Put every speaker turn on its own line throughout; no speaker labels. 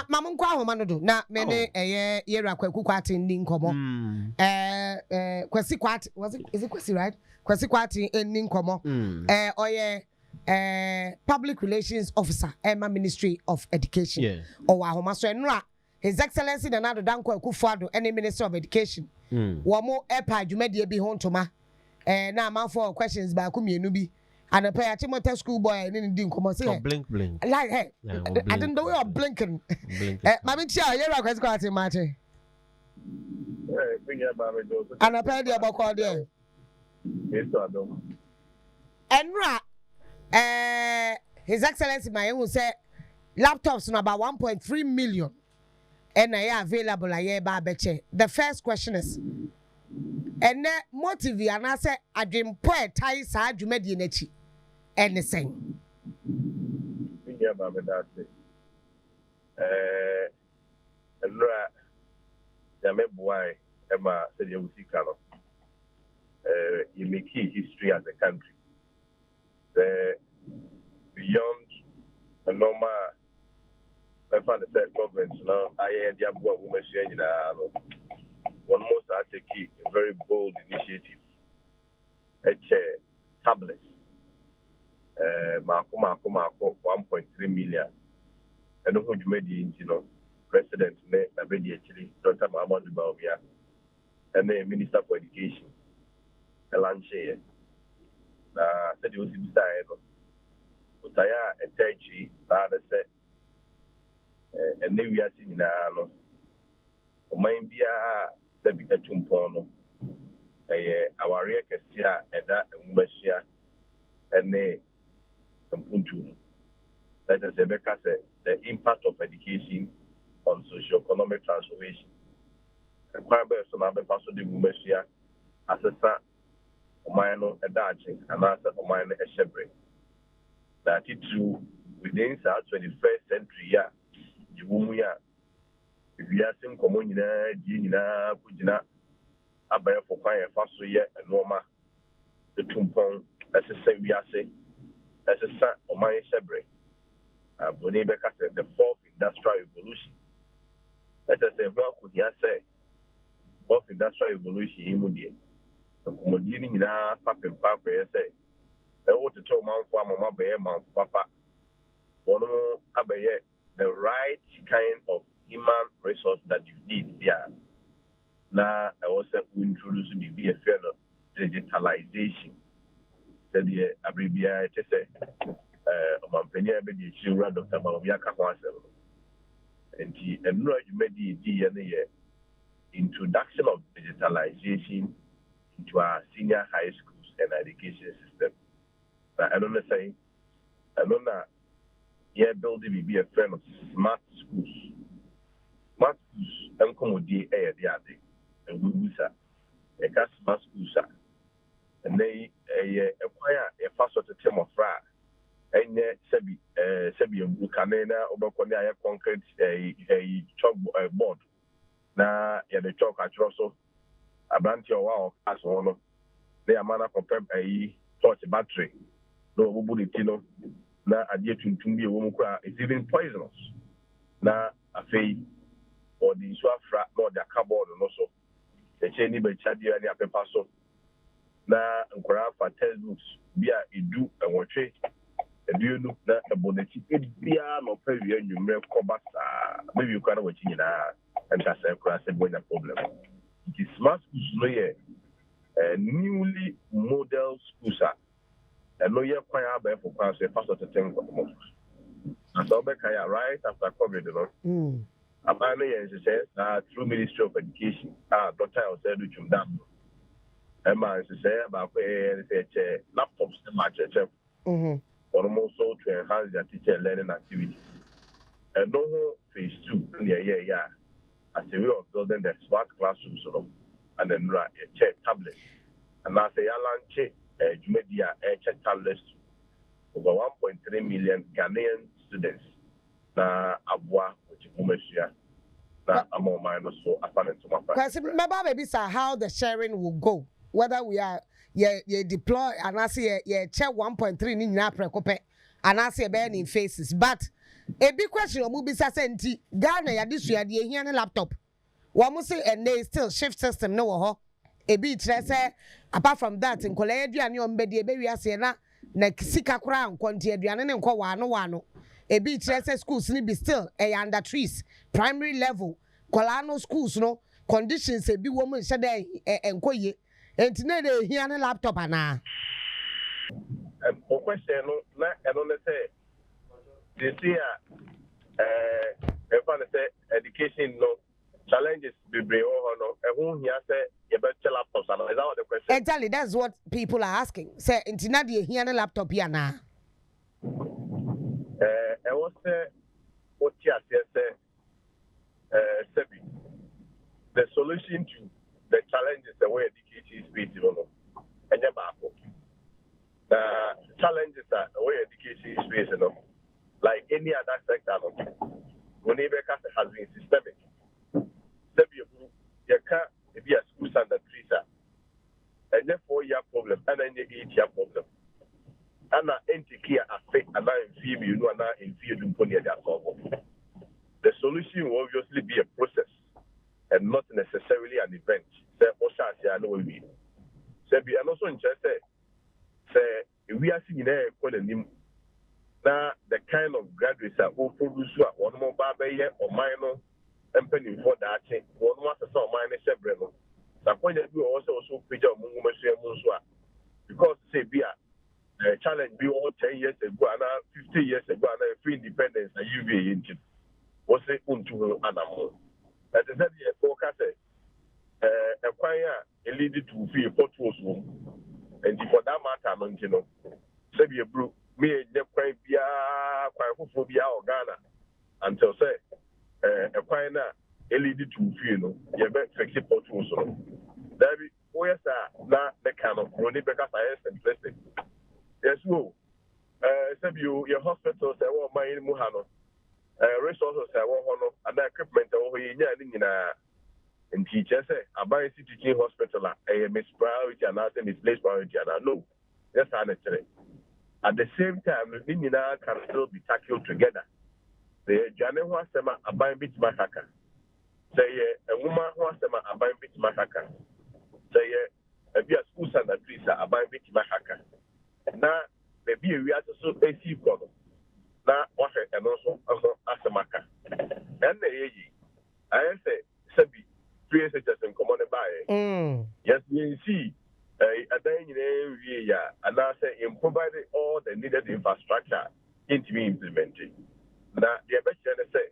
Mamun kwa homa no do na me ne yera Kwaku Kwarteng ni nkomo. Kwesi Kwarteng is it Kwesi right? Kwesi Kwarteng ni nkomo. Public Relations Officer Ministry of Education.
Yeah.
Wa homa so enra His Excellency the Nado Danko Akufo-Addo any Minister of Education. Wamo epa dwumade bi ho ntoma. Na man for questions ba ku mienu bi. And a pair of Timothy school boy and in Como say
blink.
Like hey, I didn't know you're blinking. Mammy Chia, you're a Kwesi Kwarteng Martin. And a pair of about there. And His Excellency my will say laptops no about 1.3 million. And I available a year babeche. The first question is and motive and I say I dream poet ties hard you made in echi anything.
Yeah, Baba, that's it. Why Emma said you see color. You make history as a country. Beyond the normal, I found the third conference now. I had the woman saying one most I take a very bold initiative. A tablet. Marco 1.3 million. And who you made the president actually Dr. Mahmoud Baumia and the Minister for Education. A lunch here. Said he was inside. But I a techi rather said and then we are seeing now. Mind be a bit of tumpono. Our record here and that Mumashia and they Puntu. That is Rebecca said the impact of education on socio-economic transformation. And Kwabes on our pastor de Mumashia as a son of mine a daching and as a mine a shepherd. That it too within the 21st century, yeah, you if you are seeing Communina, Gina, Pujina, Abaya for Pine, Faso, and Roma, the Tumpon, as a say, we are saying, as a son of my Shebre, Bonebeka said, the fourth industrial revolution. Let us say, well, could you say, fourth industrial revolution, immediate. The Comodini in our papa and papa, say, I want to tell Mount Farmer, Mount Papa, Bono, Abaye, the right kind of human resource that you need there. Now, I was introducing the BFL digitalization. Said the abbreviate, say, Mampenia, the children, Dr. Maviaka, and you made the introduction of digitalization into our senior high schools and education system. Now, I don't know, say, I don't know, yeah, building be a friend of smart schools. Smart schools and commodity air the other, and we will say, a smart schools, and they acquire a fast sort of term of fra, and Sebi Bucanena, Obaconia concrete a chalk board. Now, the chalk at Rosso, a branch of wow, as one of their manner for a torch battery. No, Bubulitino. Na adie tuntum bi e wo mu kra is even poisonous na afei or the so afra no the cardboard no so e che ni be chade ani apepa so na nkora fa textbooks bi a edu enwotwe eduonu na eboneti bia no pa wi anwumre koba sa maybe you can watch nyina and that's a class boy problem. It is smart schools no ye newly model schools and no year quite have for class a first to 10 months. And so right after COVID, you know. Apparently, as it says, through Ministry of Education, Dr. said which you done. And my say about laptops in my church, almost so to enhance their teacher learning activity. And no phase 2 in the year, as a way of building the smart classrooms, and then a check tablet. And I say, I Jumedia check tablets over 1.3 million Ghanaian students. Na abwa which Umeshia. Na among minus so apparent to my
question. Remember, maybe sir, how the sharing will go. Whether we are deploy and I say check 1.3 in Naprekope and I say burning faces. But A big question omu bisa senti Ghana ya di sua de ehia ne laptop. Wo mo say and they still shift system no wo ho. E bi tre say apart from that nkola aduane o mbede e be wiase na sika kura nkonti aduane ne nkọ wano. E bi tre say schools ni be still under trees primary level. Kola no schools no conditions e bi wo mo nse dey enkoye. Enti na de ehia ne laptop ana.
O question no na eno ne say this year if I say education no challenges be brave or no who here say you better laptops and is that what the question?
Exactly, that's what people are asking. Say intina de here na laptop here na.
I was say what you say Sebi, the solution to the challenges the way education is based on and your back. The challenges are the way education is based on like any other sector whenever has been systemic. You can't be a school standard treaser. And then 4-year problem and then 8-year problem. And an entity affect and I feel you know and I feel you put the solution will obviously be a process and not necessarily an event. Say I know we say be and also interested say we are seeing a now the kind of graduates that will produce one more barber or minor and penny for that one more so minor several. So point that we also picture because say be a challenge be all 10 years ago and 50 years ago and free independence and UVA engine was it unto animal. That is that the forecast acquire a lead to feel photos and for that matter, you know, say be a blue. Me ne kwai bia kwai fofo bia o Ghana until say kwai na LED to feel no ye be fix it portals no there be yes na the kind of running because I am simplistic yes wo say your hospital say wo man mu ha no resources say wo ho no and equipment wo ho ye nya ni nyina and teacher say abai teaching hospital a miss priority and not misplaced priority and no yes I understand. At the same time, the Nina can still be tackled together. The Janewa Sema Abain Bit Massacre. Say a woman who has Sema Abain Bit Massacre. Say a be a school standard trees Abain Bit Massacre. Now, maybe we are also a sea problem. Now, what and also as a maca. And the AG, I say, Sebi, 3 years in common by. Yes, we see. And I say in providing all the needed infrastructure into me implementing. Now the best say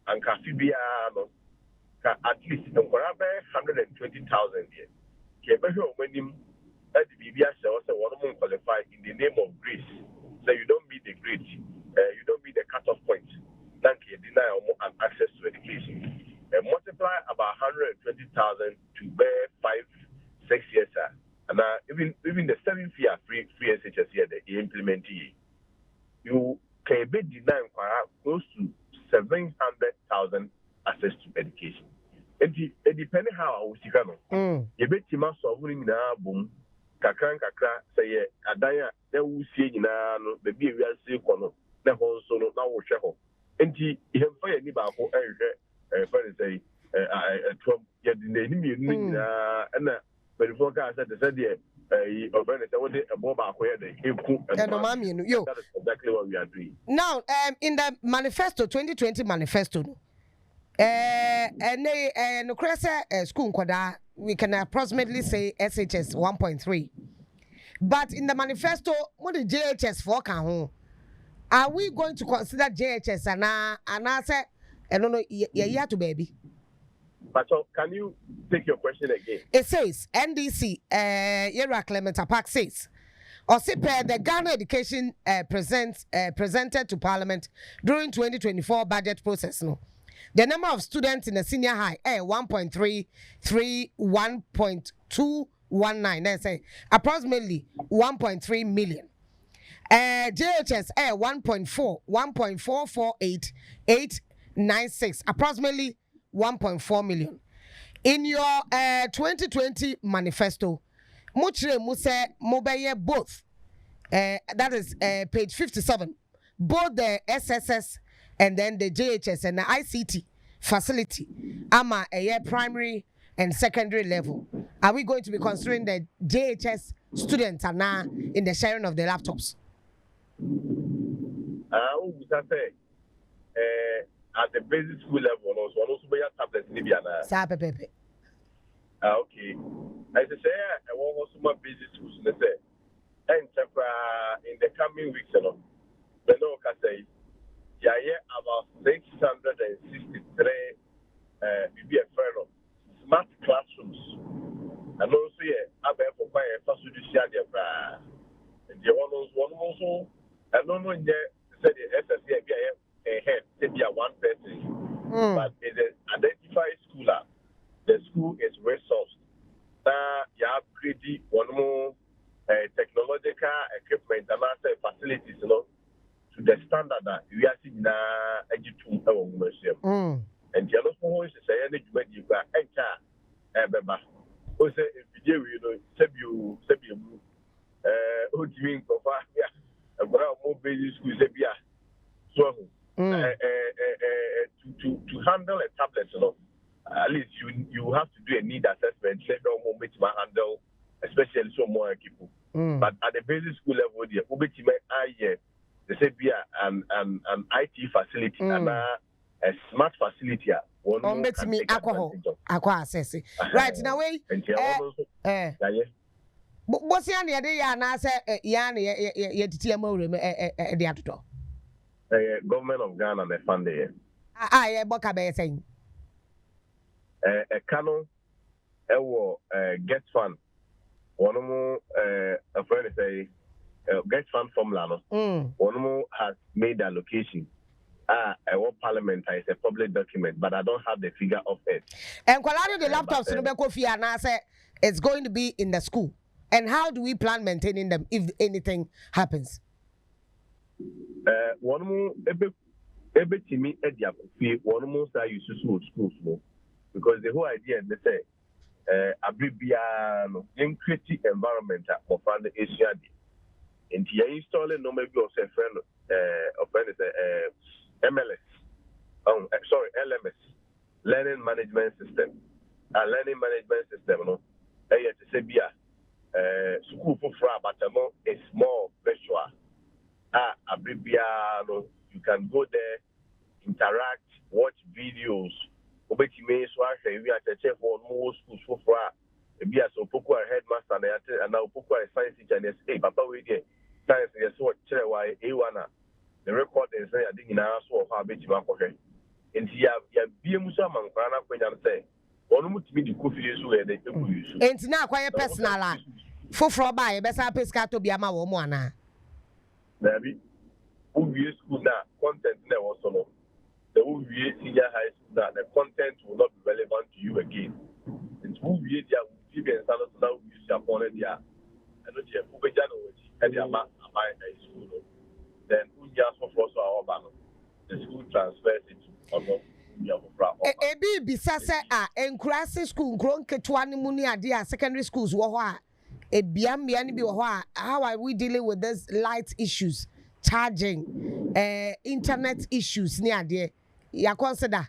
and Casibiano at least 120,000 here. When him at the BBS also one more qualified in the name of grace. So you don't meet the grade, you don't meet the cutoff point. Thank you, deny more access to education. And multiply about 120,000 to bear 5-6 years. And even the 7th year free SHS here that you implement it, you can be denied close to 700,000 access to education. And it depends how I was going. You bet you must have winning now boom. Kakran say Adaya, they will see now the beer we are seeing the whole solo now will share. And he have fire any about say Trump yet the enemy and but before guys said they said that is exactly what we are doing.
Now, in the manifesto 2020 manifesto, and school we can approximately say SHS 1.3. But in the manifesto, what the JHS for can are we going to consider JHS and I said, I don't know, yeah, to baby.
But so can you take your question again?
It says NDC, Yera Clement Park says, or the Ghana Education presented to Parliament during 2024 budget process. No, the number of students in the senior high 1.33, 1.219. They say approximately 1.3 million. JHS 1.4, 1.448, 896, approximately 1.4 million. In your 2020 manifesto, Muchre Muse Mobeye both, that is page 57, both the SSS and then the JHS and the ICT facility, ama a primary and secondary level. Are we going to be considering the JHS students are now in the sharing of the laptops?
At the basic school level, also be a tablet. Okay. As I say, I want also my basic schools. And in the coming weeks, the no can say, about 663 be a friend of smart classrooms. And also, I bet for my first judicial and the one also, I don't know yet, said the SSC head, to be a one person, but it is identified schooler. The school is resourced. You upgrade one more technological equipment and also facilities, to the standard that we are seeing now. And the other one is saying that you got enter also if you Sebu who doing more basic schools so to handle a tablet, at least you have to do a need assessment. Let them handle, especially so more people. But at the basic school level, the say be an IT facility and a smart facility.
Right now, what's the
government of Ghana may fund it.
Saying.
A canon, get fund. One more, a friend say, get fund formula. One more has made allocation. Our parliament is a public document, but I don't have the figure of it.
And quality the laptops it's going to be in the school. And how do we plan maintaining them if anything happens?
One more, every team at the one more start use schools more because the whole idea they say abribiano in creative environment for fund Asia and you installing no maybe of a friend MLS LMS learning management system no to say bia school for but is more virtual. Abribiano, you can go there, interact, watch videos. We are the for most schools for be as a headmaster and now a science teacher and say, Papa, we get science is what why A1. The record is there, I think in our so far, bet you and see, be a Musaman, when I say, one would be the coffee where they use.
It's not quite personal. For by best pesca to be a woman.
Maybe UVA school now content never also the UVA senior high school now the content will not be relevant to you again. It's UVA there will give you a standard now use your phone there. And not yet Ubejano and the amount of my school. Then Unia for our banner. The school transfers it to
Ebi bisase enkurase school nkronketwani muni ade secondary schools wo ho a ebiambia ni bi wo ho a how are we dealing with this light issues, charging, internet issues ni ade ya consider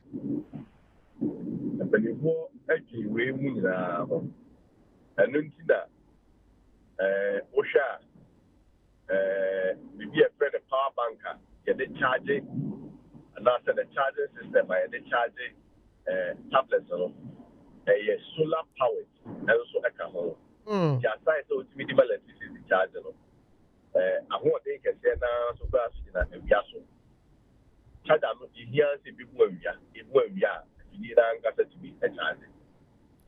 before actually we mu na enuntina osha bibi e friend power banker ya dey charging. And after the charging system, I had charging tablets, a solar powered, and also a camera. Just I thought minimal electricity charger. I want they can say now, so fast in a yaso. Charge them, you hear, if you need to be a charger.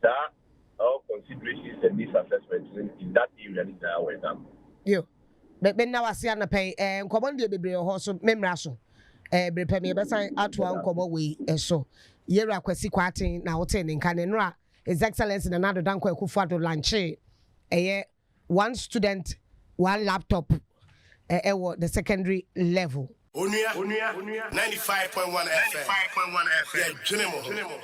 That all considerations and these assessments in that area is now done.
You, but now I see an pay and command the baby or so, memraso. Brepemi besan atwa nkomo we so yera Kwesi Kwarteng na hotel nka ne no His Excellency na nado danko Akufo-Addo lanche one student one laptop the secondary level.
Onua 95.1 FM. Yeah,